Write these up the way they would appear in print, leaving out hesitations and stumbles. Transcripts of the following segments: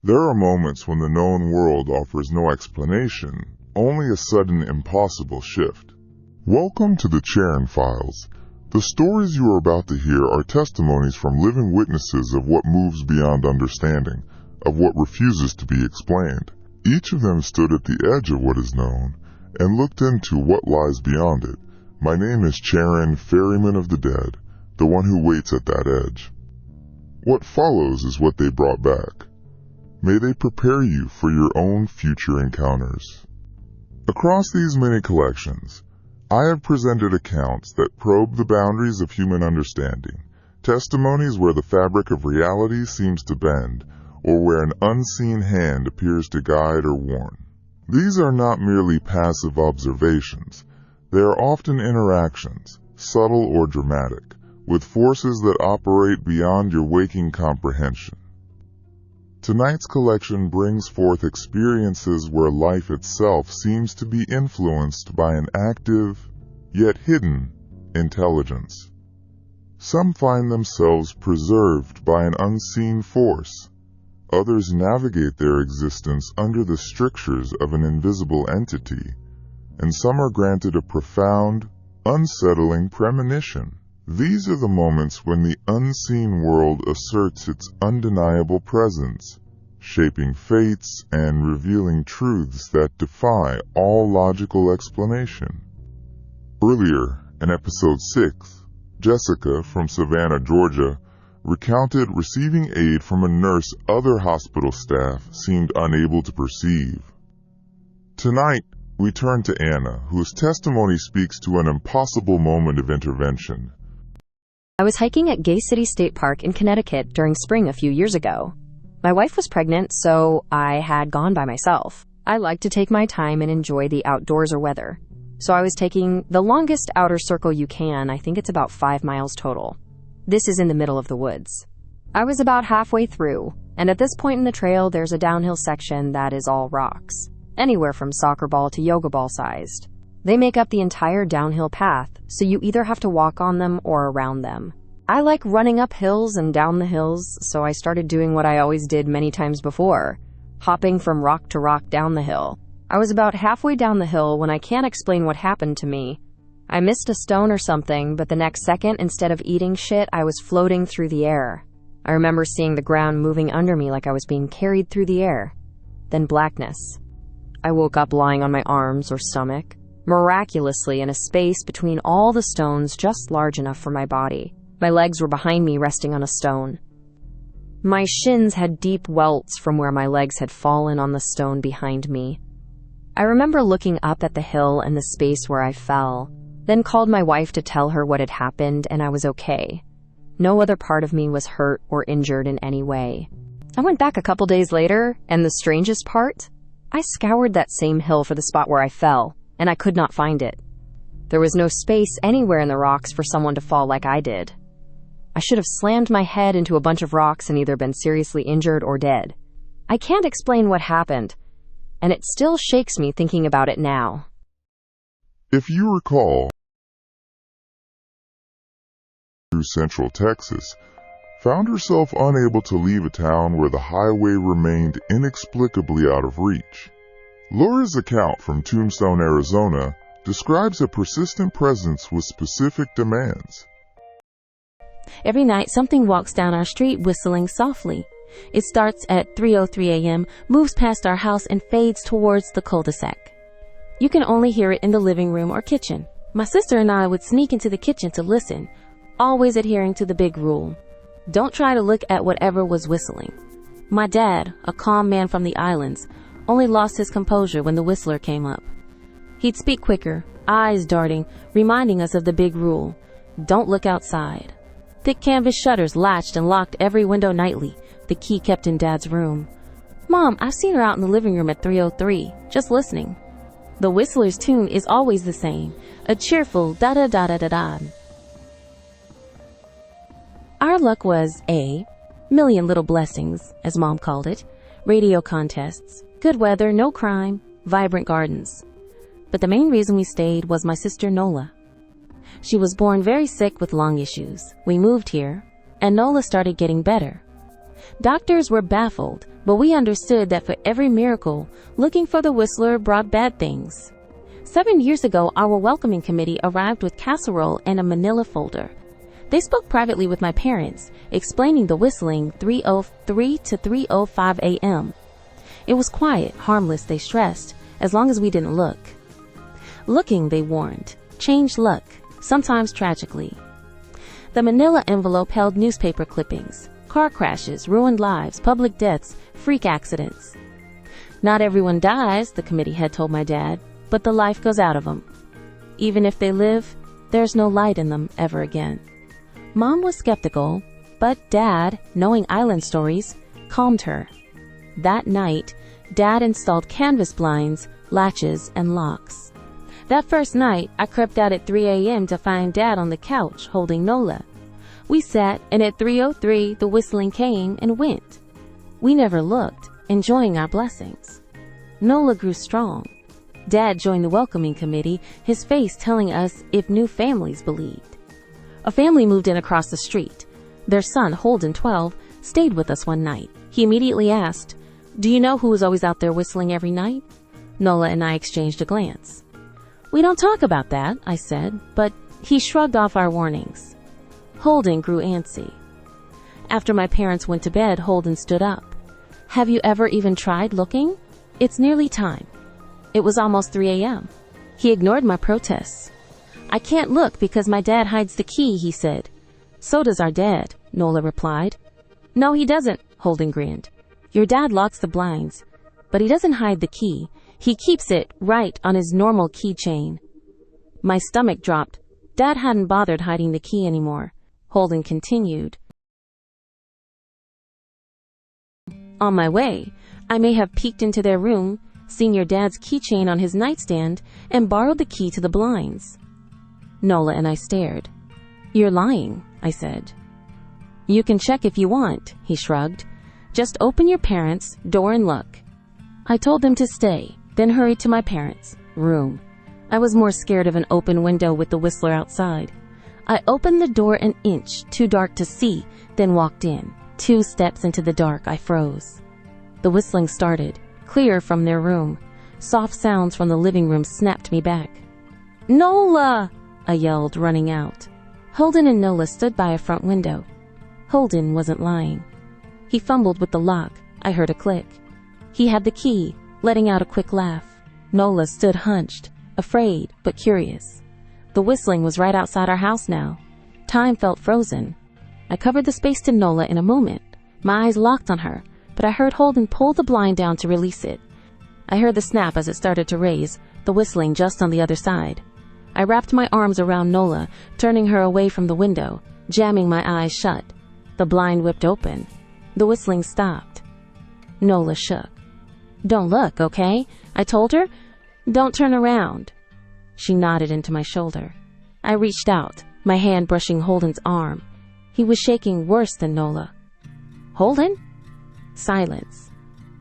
There are moments when the known world offers no explanation, only a sudden impossible shift. Welcome to the Charon Files. The stories you are about to hear are testimonies from living witnesses of what moves beyond understanding, of what refuses to be explained. Each of them stood at the edge of what is known and looked into what lies beyond it. My name is Charon, Ferryman of the Dead, the one who waits at that edge. What follows is what they brought back. May they prepare you for your own future encounters. Across these many collections, I have presented accounts that probe the boundaries of human understanding, testimonies where the fabric of reality seems to bend, or where an unseen hand appears to guide or warn. These are not merely passive observations. They are often interactions, subtle or dramatic, with forces that operate beyond your waking comprehension. Tonight's collection brings forth experiences where life itself seems to be influenced by an active, yet hidden, intelligence. Some find themselves preserved by an unseen force. Others navigate their existence under the strictures of an invisible entity, and some are granted a profound, unsettling premonition. These are the moments when the unseen world asserts its undeniable presence, shaping fates and revealing truths that defy all logical explanation. Earlier, in episode 6, Jessica from Savannah, Georgia, recounted receiving aid from a nurse other hospital staff seemed unable to perceive. Tonight, we turn to Anna, whose testimony speaks to an impossible moment of intervention. I was hiking at Gay City State Park in Connecticut during spring a few years ago. My wife was pregnant, so I had gone by myself. I like to take my time and enjoy the outdoors or weather. So I was taking the longest outer circle you can. I think it's about 5 miles total. This is in the middle of the woods. I was about halfway through, and at this point in the trail there's a downhill section that is all rocks, anywhere from soccer ball to yoga ball sized. They make up the entire downhill path, so you either have to walk on them or around them. I like running up hills and down the hills, so I started doing what I always did many times before, hopping from rock to rock down the hill. I was about halfway down the hill when I can't explain what happened to me. I missed a stone or something, but the next second, instead of eating shit, I was floating through the air. I remember seeing the ground moving under me like I was being carried through the air. Then blackness. I woke up lying on my arms or stomach, miraculously in a space between all the stones just large enough for my body. My legs were behind me, resting on a stone. My shins had deep welts from where my legs had fallen on the stone behind me. I remember looking up at the hill and the space where I fell, then called my wife to tell her what had happened, and I was okay. No other part of me was hurt or injured in any way. I went back a couple days later, and the strangest part? I scoured that same hill for the spot where I fell, and I could not find it. There was no space anywhere in the rocks for someone to fall like I did. I should have slammed my head into a bunch of rocks and either been seriously injured or dead. I can't explain what happened, and it still shakes me thinking about it now. If you recall, through Central Texas, found herself unable to leave a town where the highway remained inexplicably out of reach. Laura's account from Tombstone, Arizona, describes a persistent presence with specific demands. Every night, something walks down our street whistling softly. It starts at 3:03 a.m., moves past our house, and fades towards the cul-de-sac. You can only hear it in the living room or kitchen. My sister and I would sneak into the kitchen to listen, always adhering to the big rule: don't try to look at whatever was whistling. My dad, a calm man from the islands, only lost his composure when the whistler came up. He'd speak quicker, eyes darting, reminding us of the big rule: don't look outside. Thick canvas shutters latched and locked every window nightly, the key kept in Dad's room. Mom, I've seen her out in the living room at 3:03, just listening. The whistler's tune is always the same, a cheerful da-da-da-da-da-da. Our luck was A, million little blessings, as Mom called it, radio contests, good weather, no crime, vibrant gardens. But the main reason we stayed was my sister Nola. She was born very sick with lung issues. We moved here, and Nola started getting better. Doctors were baffled, but we understood that for every miracle, looking for the whistler brought bad things. 7 years ago, our welcoming committee arrived with casserole and a manila folder. They spoke privately with my parents, explaining the whistling 3:03 to 3:05 a.m. It was quiet, harmless, they stressed, as long as we didn't look. Looking, they warned, changed luck, sometimes tragically. The manila envelope held newspaper clippings, car crashes, ruined lives, public deaths, freak accidents. Not everyone dies, the committee had told my dad, but the life goes out of them. Even if they live, there's no light in them ever again. Mom was skeptical, but Dad, knowing island stories, calmed her. That night, Dad installed canvas blinds, latches, and locks. That first night, I crept out at 3 a.m. to find Dad on the couch holding Nola. We sat, and at 3:03, the whistling came and went. We never looked, enjoying our blessings. Nola grew strong. Dad joined the welcoming committee, his face telling us if new families believed. A family moved in across the street. Their son, Holden, 12, stayed with us one night. He immediately asked, "Do you know who was always out there whistling every night?" Nola and I exchanged a glance. "We don't talk about that," I said, but he shrugged off our warnings. Holden grew antsy. After my parents went to bed, Holden stood up. "Have you ever even tried looking? It's nearly time." It was almost 3 a.m. He ignored my protests. "I can't look because my dad hides the key," he said. "So does our dad," Nola replied. "No, he doesn't," Holden grinned. "Your dad locks the blinds, but he doesn't hide the key. He keeps it right on his normal keychain." My stomach dropped. Dad hadn't bothered hiding the key anymore. Holden continued. "On my way, I may have peeked into their room, seen your dad's keychain on his nightstand, and borrowed the key to the blinds." Nola and I stared. "You're lying," I said. "You can check if you want," he shrugged. "Just open your parents' door and look." I told them to stay, then hurried to my parents' room. I was more scared of an open window with the whistler outside. I opened the door an inch, too dark to see, then walked in. 2 steps into the dark, I froze. The whistling started, clear from their room. Soft sounds from the living room snapped me back. "Nola!" I yelled, running out. Holden and Nola stood by a front window. Holden wasn't lying. He fumbled with the lock. I heard a click. He had the key, letting out a quick laugh. Nola stood hunched, afraid but curious. The whistling was right outside our house now. Time felt frozen. I covered the space to Nola in a moment. My eyes locked on her, but I heard Holden pull the blind down to release it. I heard the snap as it started to raise, the whistling just on the other side. I wrapped my arms around Nola, turning her away from the window, jamming my eyes shut. The blind whipped open. The whistling stopped. Nola shook. "Don't look, okay?" I told her. "Don't turn around." She nodded into my shoulder. I reached out, my hand brushing Holden's arm. He was shaking worse than Nola. "Holden?" Silence.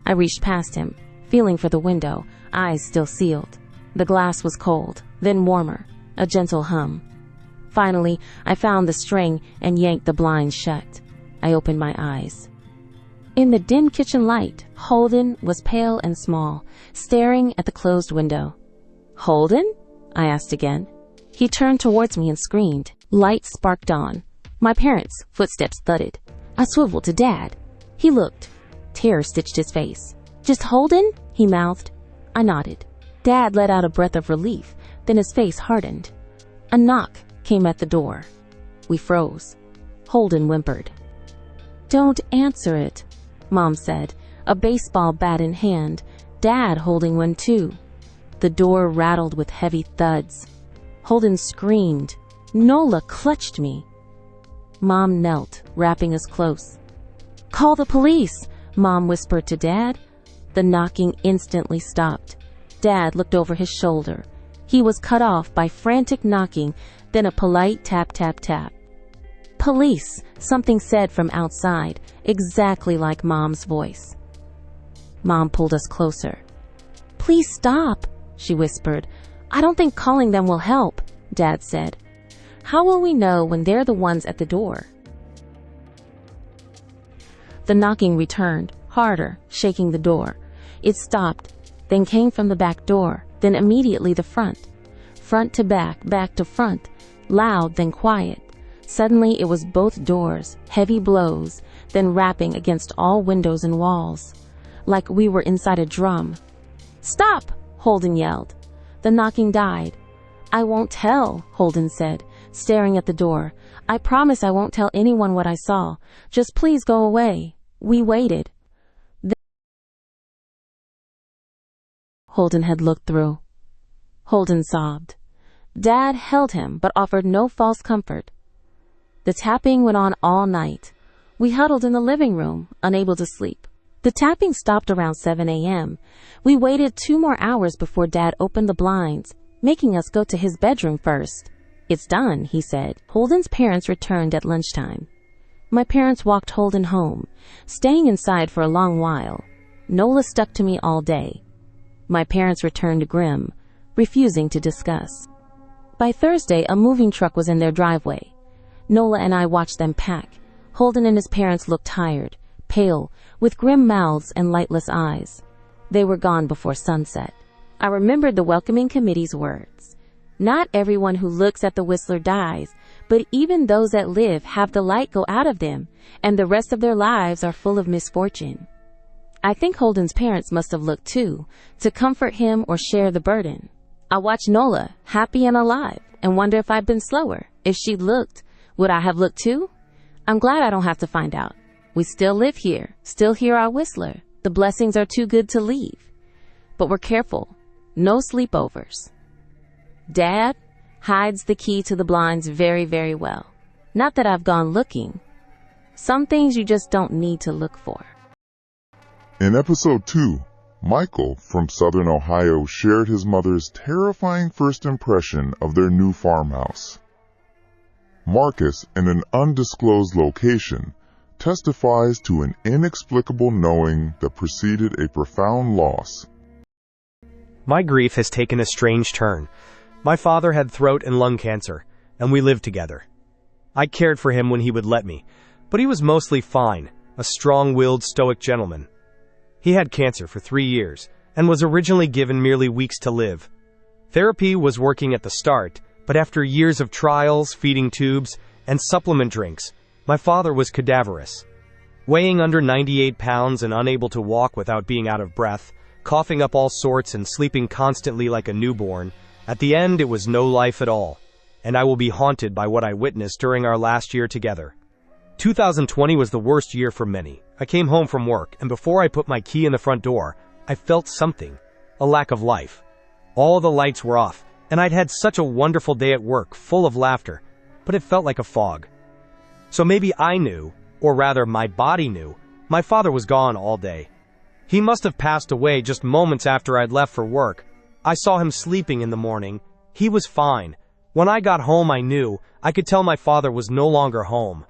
I reached past him, feeling for the window, eyes still sealed. The glass was cold, then warmer, a gentle hum. Finally, I found the string and yanked the blinds shut. I opened my eyes. In the dim kitchen light, Holden was pale and small, staring at the closed window. "Holden?" I asked again. He turned towards me and screamed. Light sparked on. My parents' footsteps thudded. I swiveled to Dad. He looked. Terror stitched his face. "Just Holden?" he mouthed. I nodded. Dad let out a breath of relief, then his face hardened. A knock came at the door. We froze. Holden whimpered. "Don't answer it," Mom said, a baseball bat in hand, Dad holding one too. The door rattled with heavy thuds. Holden screamed. Nola clutched me. Mom knelt, wrapping us close. "Call the police," Mom whispered to Dad. The knocking instantly stopped. Dad looked over his shoulder. He was cut off by frantic knocking, then a polite tap, tap, tap. "Police," something said from outside, exactly like Mom's voice. Mom pulled us closer. "Please stop," she whispered. "I don't think calling them will help," Dad said. "How will we know when they're the ones at the door?" The knocking returned, harder, shaking the door. It stopped, then came from the back door, then immediately the front. Front to back, back to front, loud then quiet. Suddenly it was both doors, heavy blows, then rapping against all windows and walls, like we were inside a drum. "Stop!" Holden yelled. The knocking died. "I won't tell," Holden said, staring at the door. "I promise I won't tell anyone what I saw. Just please go away." We waited. Holden had looked through. Holden sobbed. Dad held him, but offered no false comfort. The tapping went on all night. We huddled in the living room, unable to sleep. The tapping stopped around 7 a.m. We waited 2 more hours before Dad opened the blinds, making us go to his bedroom first. "It's done," he said. Holden's parents returned at lunchtime. My parents walked Holden home, staying inside for a long while. Nola stuck to me all day. My parents returned grim, refusing to discuss. By Thursday, a moving truck was in their driveway. Nola and I watched them pack. Holden and his parents looked tired, pale, with grim mouths and lightless eyes. They were gone before sunset. I remembered the welcoming committee's words. "Not everyone who looks at the Whistler dies, but even those that live have the light go out of them, and the rest of their lives are full of misfortune." I think Holden's parents must have looked too, to comfort him or share the burden. I watched Nola, happy and alive, and wonder if I'd been slower. If she'd looked, would I have looked too? I'm glad I don't have to find out. We still live here, still hear our Whistler. The blessings are too good to leave. But we're careful. No sleepovers. Dad hides the key to the blinds very, very well. Not that I've gone looking. Some things you just don't need to look for. In episode 2, Michael from Southern Ohio shared his mother's terrifying first impression of their new farmhouse. Marcus, in an undisclosed location, testifies to an inexplicable knowing that preceded a profound loss. My grief has taken a strange turn. My father had throat and lung cancer, and we lived together. I cared for him when he would let me, but he was mostly fine, a strong-willed, stoic gentleman. He had cancer for 3 years, and was originally given merely weeks to live. Therapy was working at the start, but after years of trials, feeding tubes, and supplement drinks, my father was cadaverous. Weighing under 98 pounds and unable to walk without being out of breath, coughing up all sorts and sleeping constantly like a newborn, at the end it was no life at all, and I will be haunted by what I witnessed during our last year together. 2020 was the worst year for many. I came home from work, and before I put my key in the front door, I felt something, a lack of life. All the lights were off, and I'd had such a wonderful day at work, full of laughter, but it felt like a fog. So maybe I knew, or rather my body knew, my father was gone all day. He must have passed away just moments after I'd left for work. I saw him sleeping in the morning. He was fine. When I got home, I knew. I could tell my father was no longer home.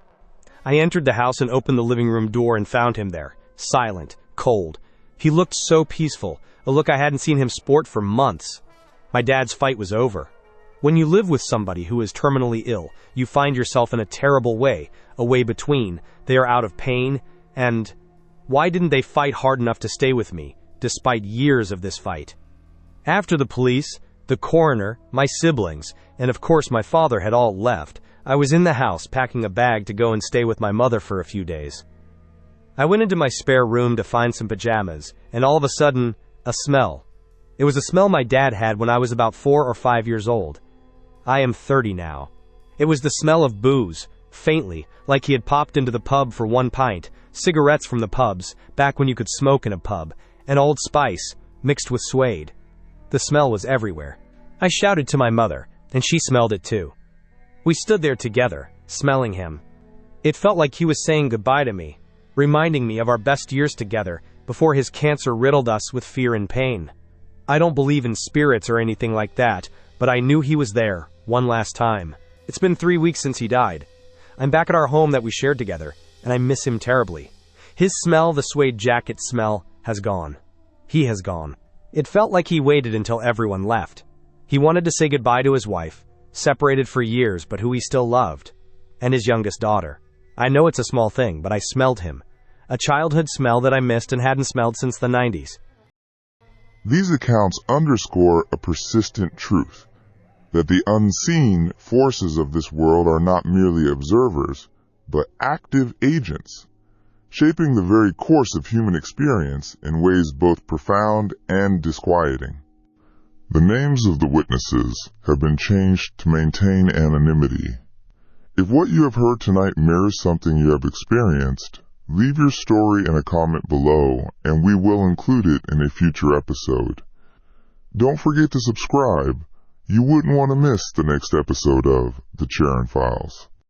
I entered the house and opened the living room door and found him there, silent, cold. He looked so peaceful, a look I hadn't seen him sport for months. My dad's fight was over. When you live with somebody who is terminally ill, you find yourself in a terrible way, a way between. They are out of pain, and why didn't they fight hard enough to stay with me, despite years of this fight? After the police, the coroner, my siblings, and of course my father had all left, I was in the house packing a bag to go and stay with my mother for a few days. I went into my spare room to find some pajamas, and all of a sudden, a smell. It was a smell my dad had when I was about 4 or 5 years old. I am 30 now. It was the smell of booze, faintly, like he had popped into the pub for 1 pint, cigarettes from the pubs, back when you could smoke in a pub, and Old Spice, mixed with suede. The smell was everywhere. I shouted to my mother, and she smelled it too. We stood there together, smelling him. It felt like he was saying goodbye to me, reminding me of our best years together before his cancer riddled us with fear and pain. I don't believe in spirits or anything like that, but I knew he was there, one last time. It's been 3 weeks since he died. I'm back at our home that we shared together, and I miss him terribly. His smell, the suede jacket smell, has gone. He has gone. It felt like he waited until everyone left. He wanted to say goodbye to his wife, separated for years but who he still loved, and his youngest daughter. I know it's a small thing, but I smelled him. a childhood smell that I missed and hadn't smelled since the 90s. These accounts underscore a persistent truth, that the unseen forces of this world are not merely observers, but active agents, shaping the very course of human experience in ways both profound and disquieting. The names of the witnesses have been changed to maintain anonymity. If what you have heard tonight mirrors something you have experienced, leave your story in a comment below and we will include it in a future episode. Don't forget to subscribe. You wouldn't want to miss the next episode of The Charon Files.